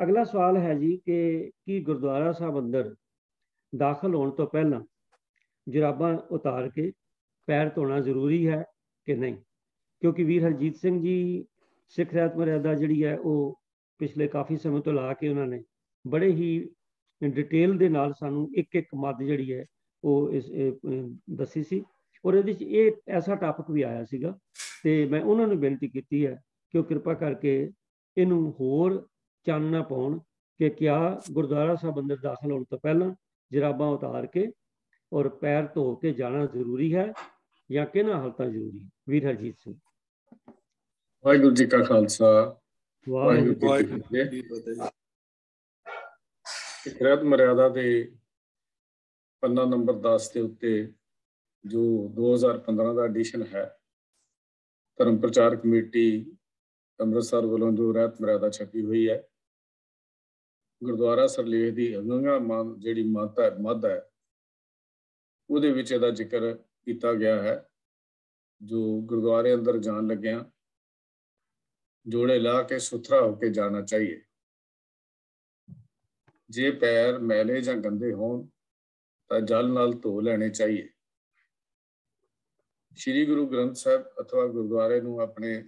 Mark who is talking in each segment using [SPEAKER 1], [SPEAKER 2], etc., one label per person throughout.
[SPEAKER 1] अगला सवाल है जी कि गुरुद्वारा साहब अंदर दाखिल होने तो पहला जुराबां उतार के पैर धोना जरूरी है कि नहीं? क्योंकि वीर हरजीत सिंह जी सिख रहत मर्यादा जी है वो पिछले काफ़ी समय तो ला के उन्होंने बड़े ही डिटेल ਦੇ ਨਾਲ ਸਾਨੂੰ ਇੱਕ ਮੱਦ ਜਿਹੜੀ ਹੈ ਉਹ ਦੱਸੀ ਸੀ ਔਰ ਇਹਦੇ ਵਿੱਚ ਇਹ ਐਸਾ ਟਾਪਿਕ ਵੀ ਆਇਆ ਸੀਗਾ ਤੇ ਮੈਂ ਉਹਨਾਂ ਨੂੰ ਬੇਨਤੀ ਕੀਤੀ ਹੈ ਕਿ ਉਹ ਕਿਰਪਾ ਕਰਕੇ ਇਹਨੂੰ ਹੋਰ ਚਾਨਣਾ ਪਾਉਣ ਕਿ ਕਿਆ ਗੁਰਦੁਆਰਾ ਸਾਹਿਬ ਅੰਦਰ ਦਾਖਲ ਹੋਣ ਤੋਂ ਪਹਿਲਾਂ ਜਰਾਬਾਂ ਉਤਾਰ ਕੇ ਔਰ ਪੈਰ ਧੋ ਕੇ ਜਾਣਾ ਜ਼ਰੂਰੀ ਹੈ ਜਾਂ ਕਿਹਨਾਂ ਹਾਲਤਾਂ ਜ਼ਰੂਰੀ ਹੈ? ਵੀਰ ਹਰਜੀਤ ਸਿੰਘ।
[SPEAKER 2] ਵਾਹਿਗੁਰੂ ਜੀ ਕਾ ਖਾਲਸਾ
[SPEAKER 1] ਵਾਹਿਗੁਰੂ
[SPEAKER 2] ਜੀ ਕੀ ਫਤਿਹ। ਸਿੱਖ ਰਹਿਤ ਮਰਿਆਦਾ ਦੇ ਪੰਨਾ ਨੰਬਰ 10 ਦੇ ਉੱਤੇ ਜੋ 2015 ਦਾ ਐਡੀਸ਼ਨ ਹੈ, ਧਰਮ ਪ੍ਰਚਾਰ ਕਮੇਟੀ ਅੰਮ੍ਰਿਤਸਰ ਵੱਲੋਂ ਜੋ ਰਹਿਤ ਮਰਿਆਦਾ ਛਪੀ ਹੋਈ ਹੈ, ਗੁਰਦੁਆਰਾ ਸਰਲੇਖ ਦੀ ਅਗੰਗਾ ਜਿਹੜੀ ਮੱਧ ਹੈ ਉਹਦੇ ਵਿੱਚ ਇਹਦਾ ਜ਼ਿਕਰ ਕੀਤਾ ਗਿਆ ਹੈ। ਜੋ ਗੁਰਦੁਆਰੇ ਅੰਦਰ ਜਾਣ ਲੱਗਿਆਂ ਜੋੜੇ ਲਾ ਕੇ ਸੁਥਰਾ ਹੋ ਕੇ ਜਾਣਾ ਚਾਹੀਏ। ਜੇ ਪੈਰ ਮੈਲੇ ਜਾਂ ਗੰਦੇ ਹੋਣ ਤਾਂ ਜਲ ਨਾਲ ਧੋ ਲੈਣੇ ਚਾਹੀਏ। ਸ਼੍ਰੀ ਗੁਰੂ ਗ੍ਰੰਥ ਸਾਹਿਬ ਅਥਵਾ ਗੁਰਦੁਆਰੇ ਨੂੰ ਆਪਣੇ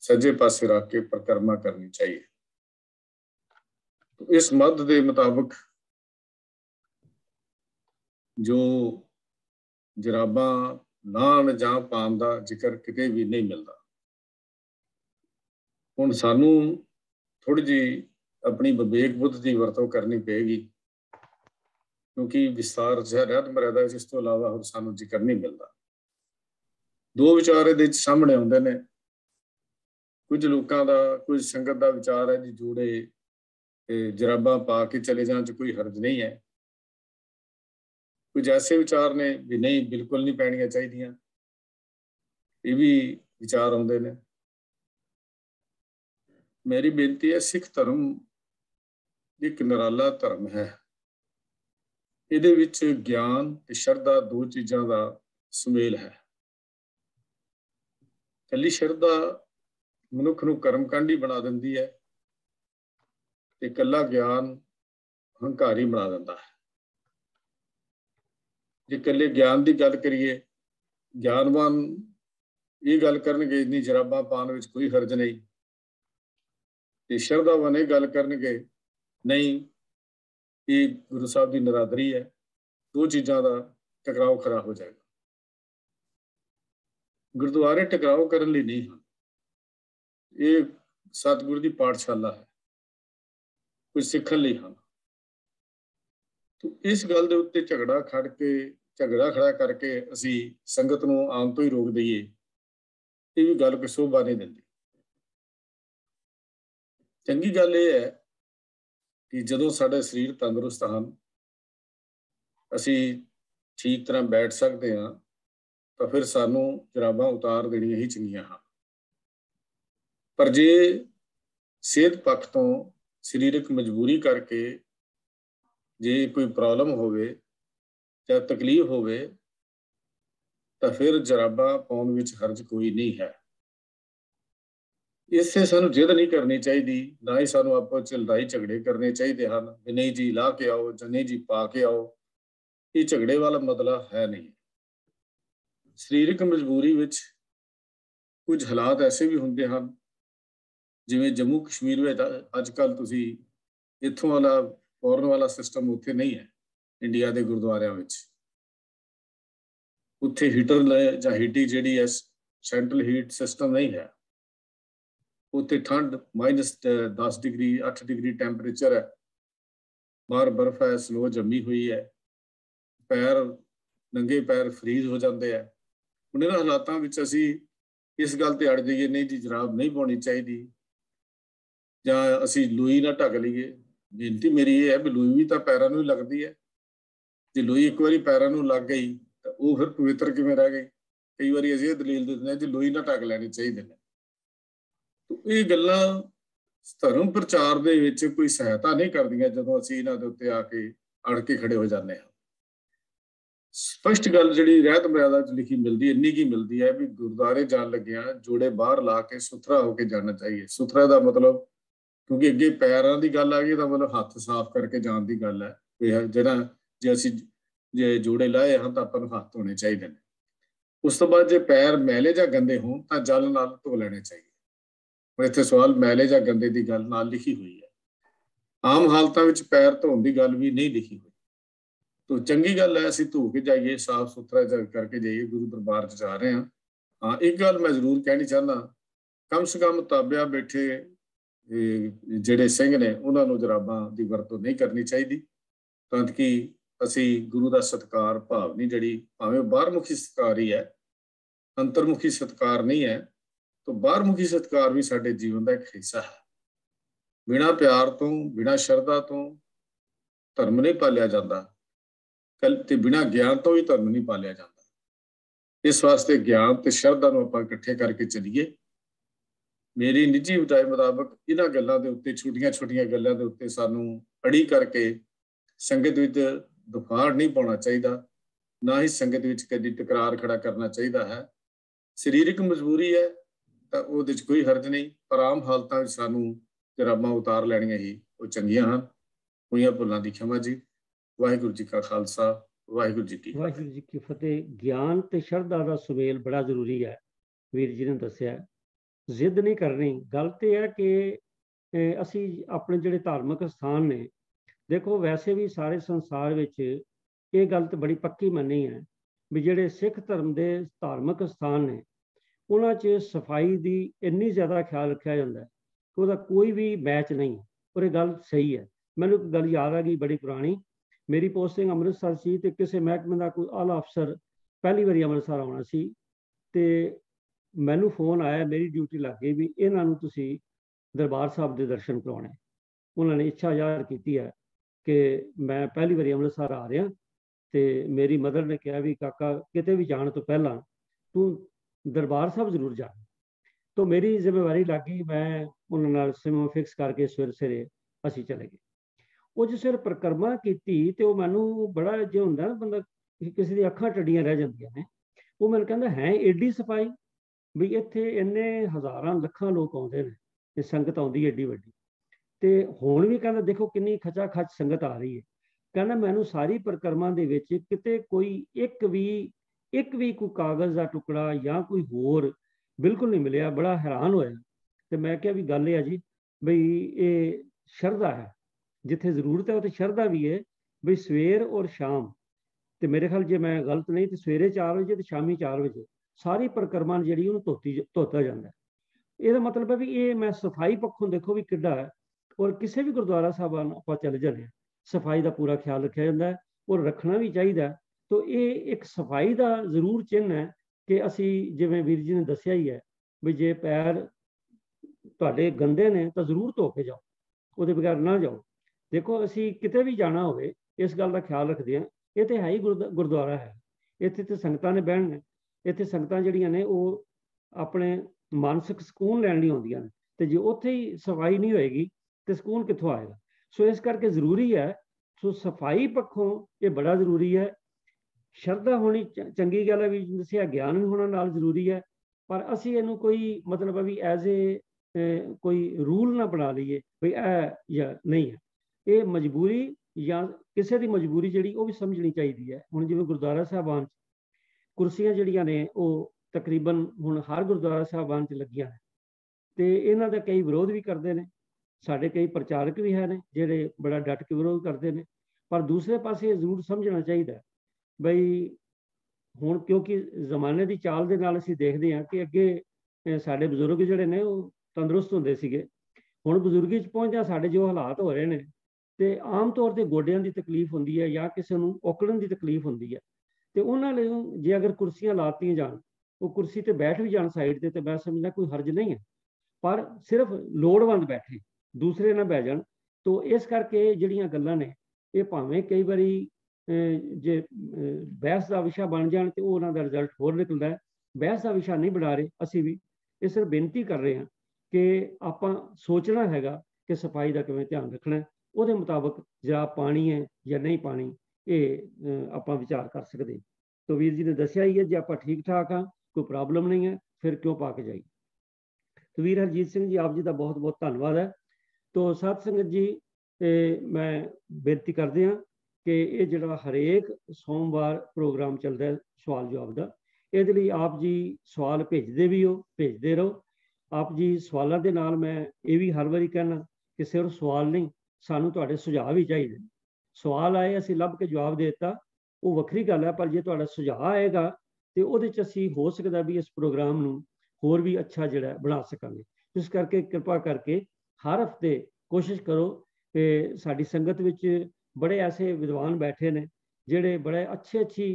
[SPEAKER 2] ਸੱਜੇ ਪਾਸੇ ਰੱਖ ਕੇ ਪਰਿਕਰਮਾ ਕਰਨੀ ਚਾਹੀਏ। ਇਸ ਮੱਧ ਦੇ ਮੁਤਾਬਕ ਜੋ ਜਰਾਬਾਂ ਲਾਹੁਣ ਜਾਂ ਪਾਉਣ ਦਾ ਜ਼ਿਕਰ ਕਿਤੇ ਵੀ ਨਹੀਂ ਮਿਲਦਾ। ਹੁਣ ਸਾਨੂੰ ਥੋੜ੍ਹੀ ਜਿਹੀ ਆਪਣੀ ਵਿਵੇਕ ਬੁੱਧ ਦੀ ਵਰਤੋਂ ਕਰਨੀ ਪਏਗੀ, ਕਿਉਂਕਿ ਵਿਸਤਾਰ ਰਹਿਤ ਮਰਿਆਦਾ ਵਿੱਚ ਇਸ ਤੋਂ ਇਲਾਵਾ ਹੋਰ ਸਾਨੂੰ ਜ਼ਿਕਰ ਨਹੀਂ ਮਿਲਦਾ। ਦੋ ਵਿਚਾਰ ਇਹਦੇ ਵਿੱਚ ਸਾਹਮਣੇ ਆਉਂਦੇ ਨੇ। ਕੁਝ ਲੋਕਾਂ ਦਾ, ਕੁਝ ਸੰਗਤ ਦਾ ਵਿਚਾਰ ਹੈ ਜੀ ਜੋੜੇ ਜਰਾਬਾਂ ਪਾ ਕੇ ਚਲੇ ਜਾਣ 'ਚ ਕੋਈ ਹਰਜ ਨਹੀਂ ਹੈ। ਕੁਝ ਐਸੇ ਵਿਚਾਰ ਨੇ ਵੀ ਨਹੀਂ, ਬਿਲਕੁਲ ਨਹੀਂ ਪੈਣੀਆਂ ਚਾਹੀਦੀਆਂ। ਇਹ ਵੀ ਵਿਚਾਰ ਆਉਂਦੇ ਨੇ। ਮੇਰੀ ਬੇਨਤੀ ਹੈ, ਸਿੱਖ ਧਰਮ ਇੱਕ ਨਿਰਾਲਾ ਧਰਮ ਹੈ। ਇਹਦੇ ਵਿੱਚ ਗਿਆਨ ਤੇ ਸ਼ਰਧਾ ਦੋ ਚੀਜ਼ਾਂ ਦਾ ਸੁਮੇਲ ਹੈ। ਇਕੱਲੀ ਸ਼ਰਧਾ ਮਨੁੱਖ ਨੂੰ ਕਰਮਕਾਂਡੀ ਬਣਾ ਦਿੰਦੀ ਹੈ ਤੇ ਇਕੱਲਾ ਗਿਆਨ ਹੰਕਾਰੀ ਬਣਾ ਦਿੰਦਾ ਹੈ। ਜੇ ਇਕੱਲੇ ਗਿਆਨ ਦੀ ਗੱਲ ਕਰੀਏ, ਗਿਆਨਵਾਨ ਇਹ ਗੱਲ ਕਰਨਗੇ ਇੰਨੀ ਜਰਾਬਾਂ ਪਾਉਣ ਵਿੱਚ ਕੋਈ ਹਰਜ ਨਹੀਂ, ਤੇ ਸ਼ਰਧਾਵਾਨ ਇਹ ਗੱਲ ਕਰਨਗੇ ਨਹੀਂ, ਇਹ ਗੁਰੂ ਸਾਹਿਬ ਦੀ ਨਰਾਦਰੀ ਹੈ। ਦੋ ਚੀਜ਼ਾਂ ਦਾ ਟਕਰਾਓ ਖੜਾ ਹੋ ਜਾਏਗਾ। ਗੁਰਦੁਆਰੇ ਟਕਰਾਓ ਕਰਨ ਲਈ ਨਹੀਂ ਹਨ। ਇਹ ਸਤਿਗੁਰੂ ਦੀ ਪਾਠਸ਼ਾਲਾ ਹੈ, ਕੁਝ ਸਿੱਖਣ ਲਈ ਹਨ। ਇਸ ਗੱਲ ਦੇ ਉੱਤੇ ਝਗੜਾ ਖੜਾ ਕਰਕੇ ਅਸੀਂ ਸੰਗਤ ਨੂੰ ਆਉਣ ਤੋਂ ਹੀ ਰੋਕ ਦਈਏ, ਇਹ ਵੀ ਗੱਲ ਕੋਈ ਸ਼ੋਭਾ ਨਹੀਂ ਦਿੰਦੀ। ਚੰਗੀ ਗੱਲ ਇਹ ਹੈ ਕਿ ਜਦੋਂ ਸਾਡੇ ਸਰੀਰ ਤੰਦਰੁਸਤ ਹਨ, ਅਸੀਂ ਠੀਕ ਤਰ੍ਹਾਂ ਬੈਠ ਸਕਦੇ ਹਾਂ, ਤਾਂ ਫਿਰ ਸਾਨੂੰ ਜਰਾਬਾਂ ਉਤਾਰ ਦੇਣੀਆਂ ਹੀ ਚੰਗੀਆਂ ਹਨ। ਪਰ ਜੇ ਸਿਹਤ ਪੱਖ ਤੋਂ ਸਰੀਰਕ ਮਜਬੂਰੀ ਕਰਕੇ ਜੇ ਕੋਈ ਪ੍ਰੋਬਲਮ ਹੋਵੇ ਜਾਂ ਤਕਲੀਫ ਹੋਵੇ, ਤਾਂ ਫਿਰ ਜਰਾਬਾਂ ਪਾਉਣ ਵਿੱਚ ਹਰਜ ਕੋਈ ਨਹੀਂ ਹੈ। ਇਸੇ ਸਾਨੂੰ ਜਿੱਦ ਨਹੀਂ ਕਰਨੀ ਚਾਹੀਦੀ, ਨਾ ਹੀ ਸਾਨੂੰ ਆਪਸ 'ਚ ਲੜਾਈ ਝਗੜੇ ਕਰਨੇ ਚਾਹੀਦੇ ਹਨ ਵੀ ਨਹੀਂ ਜੀ ਲਾ ਕੇ ਆਓ ਜਾਂ ਨਹੀਂ ਜੀ ਪਾ ਕੇ ਆਓ। ਇਹ ਝਗੜੇ ਵਾਲਾ ਮਸਲਾ ਹੈ ਨਹੀਂ। ਸਰੀਰਕ ਮਜਬੂਰੀ ਵਿੱਚ ਕੁਝ ਹਾਲਾਤ ਐਸੇ ਵੀ ਹੁੰਦੇ ਹਨ, ਜਿਵੇਂ ਜੰਮੂ ਕਸ਼ਮੀਰ ਵਿੱਚ ਅੱਜ ਕੱਲ੍ਹ ਤੁਸੀਂ ਇੱਥੋਂ ਵਾਲਾ ਫੋਰਨ ਵਾਲਾ ਸਿਸਟਮ ਉੱਥੇ ਨਹੀਂ ਹੈ। ਇੰਡੀਆ ਦੇ ਗੁਰਦੁਆਰਿਆਂ ਵਿੱਚ ਉੱਥੇ ਹੀਟਰ ਜਾਂ ਹੀਟੀ ਜਿਹੜੀ ਹੈ ਸੈਂਟਰਲ ਹੀਟ ਸਿਸਟਮ ਨਹੀਂ ਹੈ। ਉੱਥੇ ਠੰਡ -10 ਡਿਗਰੀ 8 ਡਿਗਰੀ ਟੈਂਪਰੇਚਰ ਹੈ, ਬਾਹਰ ਬਰਫ਼ ਹੈ, ਸਨੋ ਜੰਮੀ ਹੋਈ ਹੈ, ਨੰਗੇ ਪੈਰ ਫਰੀਜ਼ ਹੋ ਜਾਂਦੇ ਆ। ਹੁਣ ਇਹਨਾਂ ਹਾਲਾਤਾਂ ਵਿੱਚ ਅਸੀਂ ਇਸ ਗੱਲ ਤੇ ਅੜ ਜਾਈਏ ਨਹੀਂ ਜੀ ਜਰਾਬ ਨਹੀਂ ਪਾਉਣੀ ਚਾਹੀਦੀ, ਜਾਂ ਅਸੀਂ ਲੋਈ ਨਾ ਢੱਕ ਲਈਏ। ਬੇਨਤੀ ਮੇਰੀ ਇਹ ਹੈ ਵੀ ਲੋਈ ਵੀ ਤਾਂ ਪੈਰਾਂ ਨੂੰ ਹੀ ਲੱਗਦੀ ਹੈ। ਜੇ ਲੋਈ ਇੱਕ ਵਾਰੀ ਪੈਰਾਂ ਨੂੰ ਲੱਗ ਗਈ ਤਾਂ ਉਹ ਫਿਰ ਪਵਿੱਤਰ ਕਿਵੇਂ ਰਹਿ ਗਈ? ਕਈ ਵਾਰੀ ਅਸੀਂ ਇਹ ਦਲੀਲ ਦੇ ਦਿੰਦੇ ਹਾਂ ਜੀ ਲੋਈ ਨਾ ਢੱਕ ਲੈਣੀ ਚਾਹੀਦੀ ਨੇ। ਇਹ ਗੱਲਾਂ ਧਰਮ ਪ੍ਰਚਾਰ ਦੇ ਵਿੱਚ ਕੋਈ ਸਹਾਇਤਾ ਨਹੀਂ ਕਰਦੀਆਂ ਜਦੋਂ ਅਸੀਂ ਇਹਨਾਂ ਦੇ ਉੱਤੇ ਆ ਕੇ ਅੜ ਕੇ ਖੜੇ ਹੋ ਜਾਂਦੇ ਹਾਂ। ਸਪਸ਼ਟ ਗੱਲ ਜਿਹੜੀ ਰਹਿਤ ਮਰਿਆਦਾ 'ਚ ਲਿਖੀ ਮਿਲਦੀ, ਇੰਨੀ ਕੀ ਮਿਲਦੀ ਹੈ ਵੀ ਗੁਰਦੁਆਰੇ ਜਾਣ ਲੱਗਿਆਂ ਜੋੜੇ ਬਾਹਰ ਲਾ ਕੇ ਸੁਥਰਾ ਹੋ ਕੇ ਜਾਣਾ ਚਾਹੀਏ। ਸੁਥਰਾ ਦਾ ਮਤਲਬ क्योंकि अगे पैरों की गल आ गई तो मतलब हथ साफ करके जाने की गल है जरा जे असी जे जोड़े लाए हैं तो अपन हथ धोने चाहिए। उस तो बाद जे पैर मैले या गंदे हो तो जल नाल धो लेने चाहिए। और इत्थे सवाल मैले या गंदे की गल नाल लिखी हुई है, आम हालतों में पैर धोने की गल भी नहीं लिखी हुई। तो चंगी गल है असी धो के जाइए, साफ सुथरा करके जाइए, गुरु दरबार च जा रहे हैं। हाँ एक गल मैं जरूर कहनी चाहना, कम से कम ताबिया बैठे ਜਿਹੜੇ ਸਿੰਘ ਨੇ ਉਹਨਾਂ ਨੂੰ ਜਰਾਬਾਂ ਦੀ ਵਰਤੋਂ ਨਹੀਂ ਕਰਨੀ ਚਾਹੀਦੀ, ਤਾਂ ਕਿ ਅਸੀਂ ਗੁਰੂ ਦਾ ਸਤਿਕਾਰ ਭਾਵਨੀ ਜਿਹੜੀ ਭਾਵੇਂ ਬਾਹਰਮੁਖੀ ਸਤਿਕਾਰ ਹੀ ਹੈ, ਅੰਤਰਮੁਖੀ ਸਤਿਕਾਰ ਨਹੀਂ ਹੈ, ਤਾਂ ਬਾਹਰਮੁਖੀ ਸਤਿਕਾਰ ਵੀ ਸਾਡੇ ਜੀਵਨ ਦਾ ਇੱਕ ਹਿੱਸਾ ਹੈ। ਬਿਨਾਂ ਪਿਆਰ ਤੋਂ ਬਿਨਾਂ ਸ਼ਰਧਾ ਤੋਂ ਧਰਮ ਨਹੀਂ ਪਾਲਿਆ ਜਾਂਦਾ, ਤੇ ਬਿਨਾਂ ਗਿਆਨ ਤੋਂ ਵੀ ਧਰਮ ਨਹੀਂ ਪਾਲਿਆ ਜਾਂਦਾ। ਇਸ ਵਾਸਤੇ ਗਿਆਨ ਤੇ ਸ਼ਰਧਾ ਨੂੰ ਆਪਾਂ ਇਕੱਠੇ ਕਰਕੇ ਚੱਲੀਏ। मेरी निजी विचार मुताबिक इन्हां गल्लां दे उत्ते छोटियां छोटियां गल्लां दे उत्ते सानू अड़ी करके संगत विच दुफाड़ नहीं पाउणा चाहिदा, ना ही संगत विच कदी टकरार खड़ा करना चाहिदा है। शरीरक मजबूरी है तां उहदे च कोई हर्ज नहीं, पर आम हालतां विच सानू जराबां उतार लैणीआं ही वो चंगीआं हन। होईआं भुल्लां दी खिमा जी। वाहिगुरू जी का खालसा, वाहिगुरू जी की
[SPEAKER 1] फतेह। ज्ञान ते शरधा दा सुमेल बड़ा जरूरी है। वीर जी ने दस्सिआ जिद नहीं करनी। गल तो है कि असी अपने जोड़े धार्मिक स्थान ने, देखो वैसे भी सारे संसार विच ये गल तो बड़ी पक्की मनी है भी जोड़े सिख धर्म के धार्मिक स्थान ने उन्हां च सफाई की इन्नी ज़्यादा ख्याल रखा जाता है कि उसका कोई भी मैच नहीं। और ये गल सही है। मैनूं एक गल याद आ गई बड़ी पुरानी, मेरी पोस्टिंग अमृतसर सी ते किसी महकमे का कोई आला अफसर पहली बारी अमृतसर आना सी ते मैनू फोन आया, मेरी ड्यूटी लग गई भी इन्हां नूं तुसीं दरबार साहब के दर्शन करवाने। उन्होंने इच्छा जाहिर की है कि मैं पहली बारी अमृतसर आ रहा, तो मेरी मदर ने कहा भी काका किते भी जाने तो पहला तू दरबार साहब जरूर जा। तो मेरी जिम्मेवारी लग गई, मैं उन्होंने समय फिक्स करके सवेरे सवेरे असी चले गए। वो जिस वेले परिक्रमा की तो मैनू बड़ा जो होंदा ना बंदा किसी दी अखां टड्डियां रह जांदियां ने, वो मैनूं कहंदा है एडी सफाई भी इत्थे इन्ने हज़ारां लखां लोग आउंदे ने ते संगत आउंदी एडी वड्डी, ते हुण भी कहंदा देखो किन्नी खचा खच संगत आ रही है। कहना मैनूं सारी परिक्रमा दे विच किते कोई एक भी कोई कागज़ का टुकड़ा या कोई होर बिल्कुल नहीं मिलिया। बड़ा हैरान होया। तो मैं क्या भी गल है जी बई ये शरधा है, जिथे जरूरत है उत्थे शरधा भी है। बई सवेर और शाम, तो मेरे ख्याल जे मैं गलत नहीं तो सवेरे 4 बजे तो शामी 4 बजे सारी परिक्रमा जी धोता जाता है। यह मतलब है भी ये मैं सफाई पक्षों देखो भी किड्डा है। और किसी भी गुरुद्वारा साहब आप चले जाते हैं सफाई का पूरा ख्याल रखा जाता है और रखना भी चाहिए। तो ये एक सफाई का जरूर चिन्ह है कि असी जिवें वीर जी ने दस्सिया ही है भी जे पैर तुहाडे गंदे ने तो जरूर धो के जाओ, वो बगैर ना जाओ। देखो असी किते भी जाना होवे इस गल का ख्याल रखते हैं। ये तो है ही गुरुद्वारा है, इत्थे तो संगतां ने बहन, इत्थे संगतां जिहड़ियां ने वो अपने मानसिक सकून लैण लई आउंदियां ने, ते जे उत्थे ही सफाई नहीं होएगी तो सकून कित्थों आएगा। सो इस करके जरूरी है। सो सफाई पक्षों ये बड़ा जरूरी है। शरधा होनी चंगी गल है, भी दस्सिआ ज्ञान भी होना नाल जरूरी है। पर असी इहनूं कोई मतलब भी एज ए कोई रूल ना बना लीए भी या नहीं है। ये मजबूरी या किसी की मजबूरी जिहड़ी वो भी समझनी चाहिए है। हुण जिवें गुरुद्वारा साहिबान कुर्सियां जिहड़ियां ने वो तकरीबन हुण हर गुरुद्वारा साहिबान च लगियां ने, ते इन्हां दा कई विरोध भी करते हैं। साडे कई प्रचारक भी हैं जिहड़े बड़ा डट के विरोध करते हैं। पर दूसरे पासे जरूर समझना चाहिए बई हुण क्योंकि जमाने की चाल दे नाल असीं देखदे हां कि अगे साडे बजुर्ग जिहड़े ने वो तंदुरुस्त हुंदे सीगे। हुण बजुर्गी च पहुंचदे साडे जो हालात हो रहे हैं तो आम तौर पर गोडियां की तकलीफ होंदी है या किसी नूं औकड़न की तकलीफ होंदी है। तो उन्होंने जे अगर कुर्सियां लातियां जान, वो कुर्सी ते बैठ भी जान साइड ते, तो मैं समझदा कोई हर्ज नहीं है। पर सिर्फ लोड़वंद बैठे, दूसरे ना बह जान। तो इस करके जिहड़ियां गल्लां ने ये भावें कई बारी जे बहस का विशा बन जाए तो उन्हों का रिजल्ट होर निकलता है। बहस का विशा नहीं बना रहे, असी भी इस सिर्फ बेनती कर रहे हैं कि आप सोचना हैगा कि सफाई का किवें ध्यान रखना है। उहदे मुताबक जरा पानी है या नहीं पानी ये आप विचार कर सकते। तो वीर जी ने दस्सिया ही है जे आप ठीक ठाक हाँ, कोई प्रॉब्लम नहीं है, फिर क्यों पा के जाइए। तो वीर हरजीत सिंह जी आप जी का बहुत बहुत धन्यवाद है। तो साध संगत जी मैं बेनती करते हैं कि ये जो हरेक सोमवार प्रोग्राम चलता है सवाल जवाब का, ये आप जी सवाल भेजते भी हो, भेजते रहो आप जी। सवालों के नाल मैं ये भी हर बारी कहना कि सिर्फ सवाल नहीं, सानू तुहाडे सुझाव भी चाहिए। सवाल आए असीं लभ के जवाब देता वो वक्री गल है, पर जे तुहाडा सुझाव आएगा तो उहदे च असीं हो सकदा भी इस प्रोग्राम नूं होर भी अच्छा जिहड़ा बना सकांगे। इस करके कृपा करके हर हफ्ते कोशिश करो कि साडी संगत विच बड़े ऐसे विद्वान बैठे ने जिहड़े बड़े अच्छी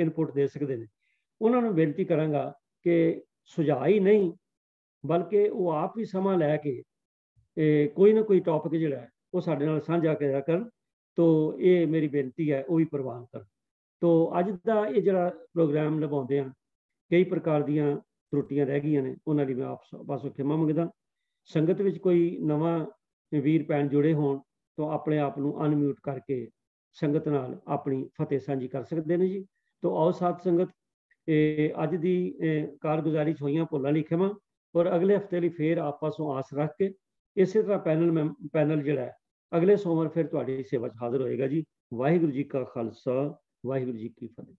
[SPEAKER 1] इनपुट दे सकदे ने। उन्हां नूं बेनती करांगा कि सुझाव ही नहीं बल्कि वो आप भी समा लैके कोई ना कोई टॉपिक जिहड़ा है वो साडे नाल साझा करिया करन। तो ये मेरी बेनती है, वो भी प्रवान करन। तो अज का ये जिहड़ा प्रोग्राम निभाउंदे आ कई प्रकार दीयां त्रुटियां रह गईयां ने, उन्हां दी मैं आप पासों खिमा मंगदा। संगत विच कोई नवां वीर भैन जुड़े होण तो अपने आप नूं अनम्यूट करके संगत नाल अपनी फतेह साझी कर सकदे ने जी। तो आओ साध संगत अज दी कारगुजारी च होईयां भुल्लां दी खिमा, और अगले हफ्ते लई फेर आप पासों आस रख के इस तरह पैनल जिहड़ा है अगले सोमवार फिर तुहाडी सेवा च हाज़र होएगा जी। वाहिगुरू जी का खालसा, वाहिगुरू जी की फतेह।